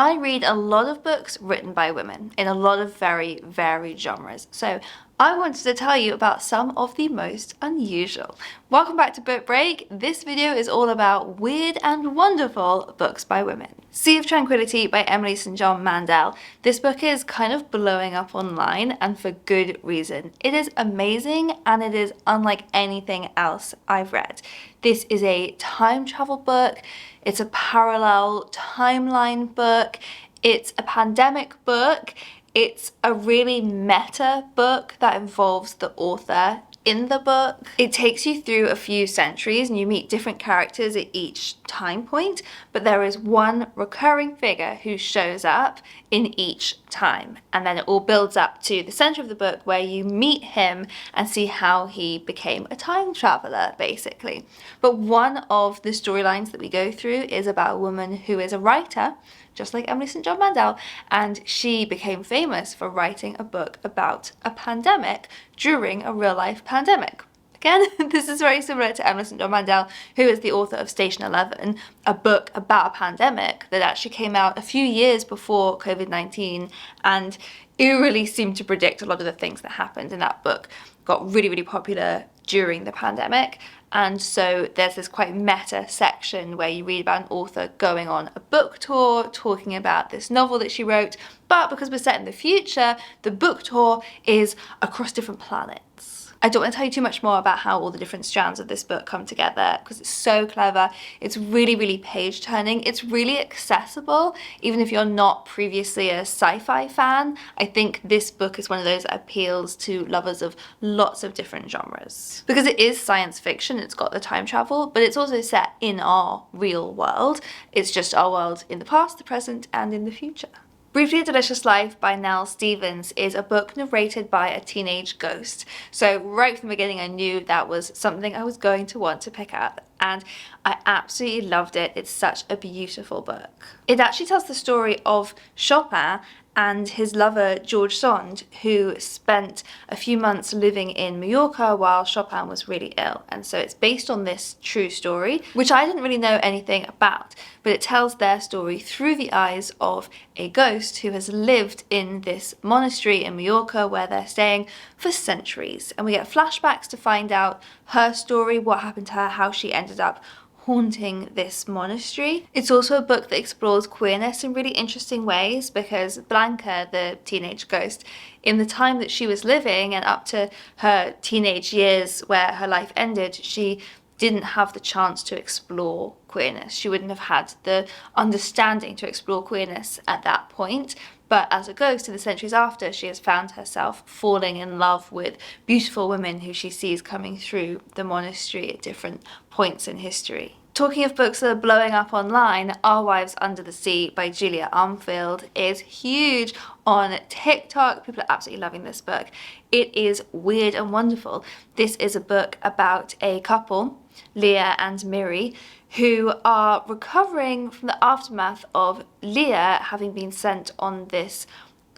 I read a lot of books written by women in a lot of very varied genres, so I wanted to tell you about some of the most unusual. Welcome back to Book Break. This video is all about weird and wonderful books by women. Sea of Tranquility by Emily St. John Mandel. This book is kind of blowing up online, and for good reason. It is amazing and it is unlike anything else I've read. This is a time travel book, it's a parallel timeline book, it's a pandemic book, it's a really meta book that involves the author in the book. It takes you through a few centuries and you meet different characters at each time point, but there is one recurring figure who shows up in each time, and then it all builds up to the center of the book where you meet him and see how he became a time traveler, basically. But one of the storylines that we go through is about a woman who is a writer, just like Emily St. John Mandel, and she became famous for writing a book about a pandemic during a real-life pandemic. Again, this is very similar to Emily St. John Mandel, who is the author of Station 11, a book about a pandemic that actually came out a few years before COVID-19 and eerily seemed to predict a lot of the things that happened in that book. Got really, really popular during the pandemic. And so there's this quite meta section where you read about an author going on a book tour, talking about this novel that she wrote, but because we're set in the future, the book tour is across different planets. I don't want to tell you too much more about how all the different strands of this book come together because it's so clever. It's really, really page turning. It's really accessible, even if you're not previously a sci-fi fan. I think this book is one of those that appeals to lovers of lots of different genres. Because it is science fiction, it's got the time travel, but it's also set in our real world. It's just our world in the past, the present, and in the future. Briefly a Delicious Life by Nell Stevens is a book narrated by a teenage ghost. So right from the beginning I knew that was something I was going to want to pick up, and I absolutely loved it. It's such a beautiful book. It actually tells the story of Chopin and his lover George Sand, who spent a few months living in Mallorca while Chopin was really ill. And so it's based on this true story, which I didn't really know anything about, but it tells their story through the eyes of a ghost who has lived in this monastery in Mallorca where they're staying for centuries. And we get flashbacks to find out her story, what happened to her, how she ended up haunting this monastery. It's also a book that explores queerness in really interesting ways because Blanca, the teenage ghost, in the time that she was living and up to her teenage years where her life ended, she didn't have the chance to explore queerness. She wouldn't have had the understanding to explore queerness at that point. But as a ghost in the centuries after, she has found herself falling in love with beautiful women who she sees coming through the monastery at different points in history. Talking of books that are blowing up online, Our Wives Under the Sea by Julia Armfield is huge on TikTok. People are absolutely loving this book. It is weird and wonderful. This is a book about a couple, Leah and Miri, who are recovering from the aftermath of Leah having been sent on this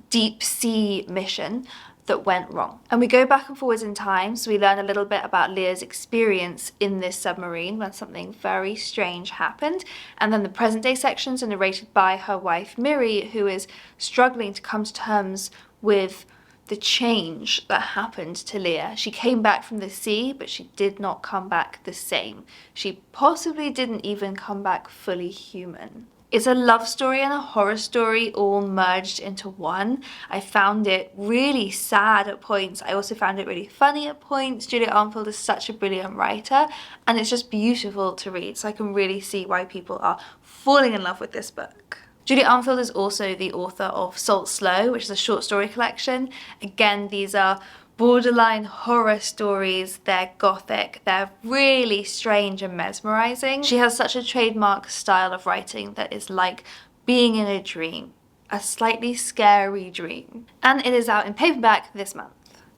deep sea mission that went wrong. And we go back and forwards in time, so we learn a little bit about Leah's experience in this submarine when something very strange happened. And then the present day sections are narrated by her wife Miri, who is struggling to come to terms with the change that happened to Leah. She came back from the sea, but she did not come back the same. She possibly didn't even come back fully human. It's a love story and a horror story all merged into one. I found it really sad at points. I also found it really funny at points. Julia Armfield is such a brilliant writer, and it's just beautiful to read. So I can really see why people are falling in love with this book. Julia Armfield is also the author of Salt Slow, which is a short story collection. Again, these are borderline horror stories. They're gothic, they're really strange and mesmerizing. She has such a trademark style of writing that is like being in a dream, a slightly scary dream. And it is out in paperback this month.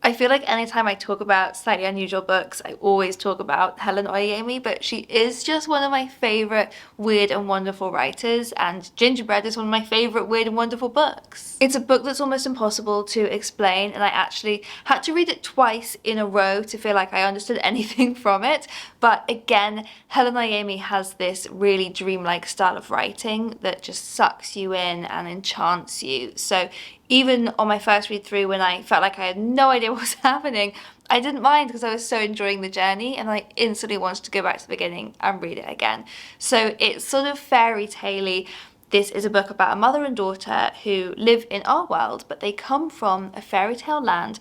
I feel like anytime I talk about slightly unusual books, I always talk about Helen Oyeyemi, but she is just one of my favourite weird and wonderful writers, and Gingerbread is one of my favourite weird and wonderful books. It's a book that's almost impossible to explain, and I actually had to read it twice in a row to feel like I understood anything from it. But again, Helen Oyeyemi has this really dreamlike style of writing that just sucks you in and enchants you. So even on my first read through, when I felt like I had no idea what was happening, I didn't mind because I was so enjoying the journey, and I instantly wanted to go back to the beginning and read it again. So it's sort of fairy tale-y. This is a book about a mother and daughter who live in our world, but they come from a fairy tale land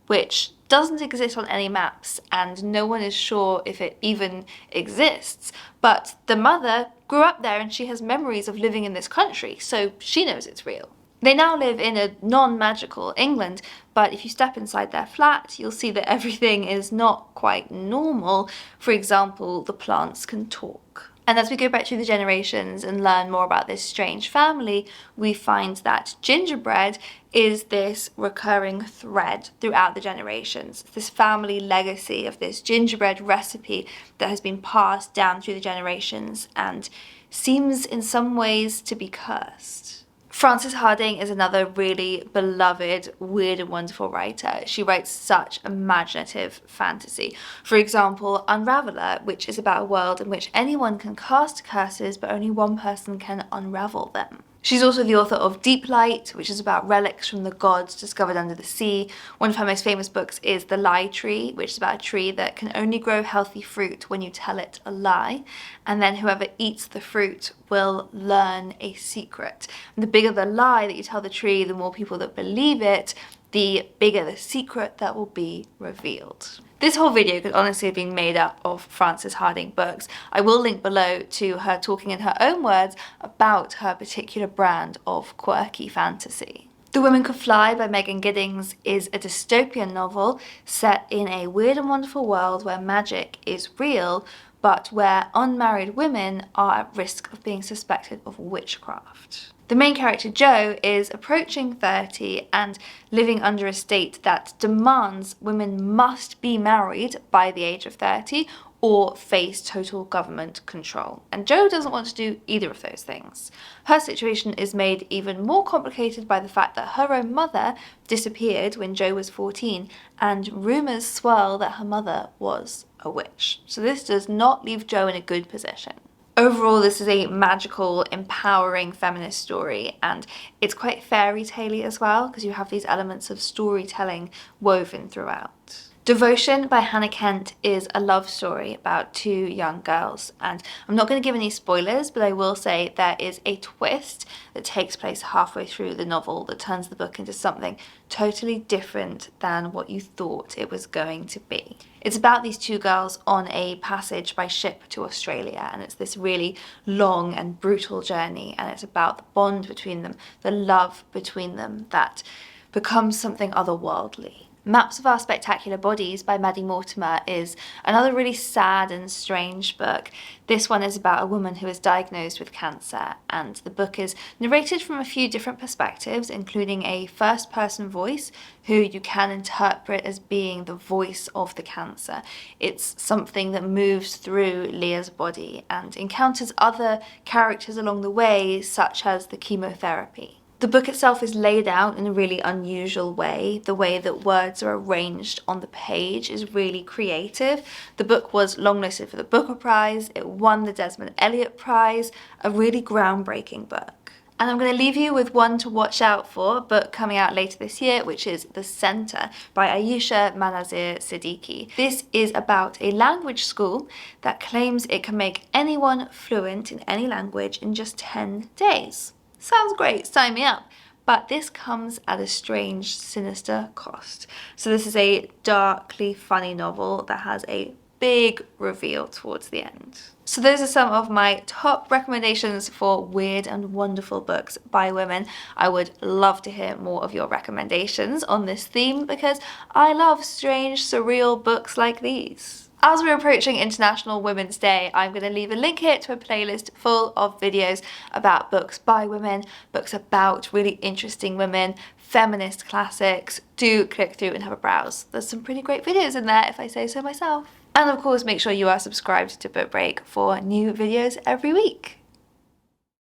which doesn't exist on any maps, and no one is sure if it even exists. But the mother grew up there and she has memories of living in this country, so she knows it's real. They now live in a non-magical England, but if you step inside their flat, you'll see that everything is not quite normal. For example, the plants can talk. And as we go back through the generations and learn more about this strange family, we find that gingerbread is this recurring thread throughout the generations. It's this family legacy of this gingerbread recipe that has been passed down through the generations and seems in some ways to be cursed. Frances Hardinge is another really beloved, weird and wonderful writer. She writes such imaginative fantasy. For example, Unraveller, which is about a world in which anyone can cast curses but only one person can unravel them. She's also the author of Deep Light, which is about relics from the gods discovered under the sea. One of her most famous books is The Lie Tree, which is about a tree that can only grow healthy fruit when you tell it a lie. And then whoever eats the fruit will learn a secret. And the bigger the lie that you tell the tree, the more people that believe it, the bigger the secret that will be revealed. This whole video could honestly have been made up of Frances Hardinge books. I will link below to her talking in her own words about her particular brand of quirky fantasy. The Women Could Fly by Megan Giddings is a dystopian novel set in a weird and wonderful world where magic is real, but where unmarried women are at risk of being suspected of witchcraft. The main character, Jo, is approaching 30 and living under a state that demands women must be married by the age of 30 or face total government control. And Jo doesn't want to do either of those things. Her situation is made even more complicated by the fact that her own mother disappeared when Jo was 14, and rumours swirl that her mother was a witch. So this does not leave Jo in a good position. Overall, this is a magical, empowering feminist story, and it's quite fairy tale-y as well, because you have these elements of storytelling woven throughout. Devotion by Hannah Kent is a love story about two young girls, and I'm not going to give any spoilers, but I will say there is a twist that takes place halfway through the novel that turns the book into something totally different than what you thought it was going to be. It's about these two girls on a passage by ship to Australia, and it's this really long and brutal journey, and it's about the bond between them, the love between them that becomes something otherworldly. Maps of Our Spectacular Bodies by Maddie Mortimer is another really sad and strange book. This one is about a woman who is diagnosed with cancer, and the book is narrated from a few different perspectives, including a first-person voice who you can interpret as being the voice of the cancer. It's something that moves through Leah's body and encounters other characters along the way, such as the chemotherapy. The book itself is laid out in a really unusual way. The way that words are arranged on the page is really creative. The book was longlisted for the Booker Prize. It won the Desmond Elliott Prize, a really groundbreaking book. And I'm going to leave you with one to watch out for, a book coming out later this year, which is The Centre by Ayesha Manazir Siddiqui. This is about a language school that claims it can make anyone fluent in any language in just 10 days. Sounds great, sign me up. But this comes at a strange, sinister cost. So this is a darkly funny novel that has a big reveal towards the end. So those are some of my top recommendations for weird and wonderful books by women. I would love to hear more of your recommendations on this theme because I love strange, surreal books like these. As we're approaching International Women's Day, I'm going to leave a link here to a playlist full of videos about books by women, books about really interesting women, feminist classics. Do click through and have a browse. There's some pretty great videos in there if I say so myself. And of course, make sure you are subscribed to Book Break for new videos every week.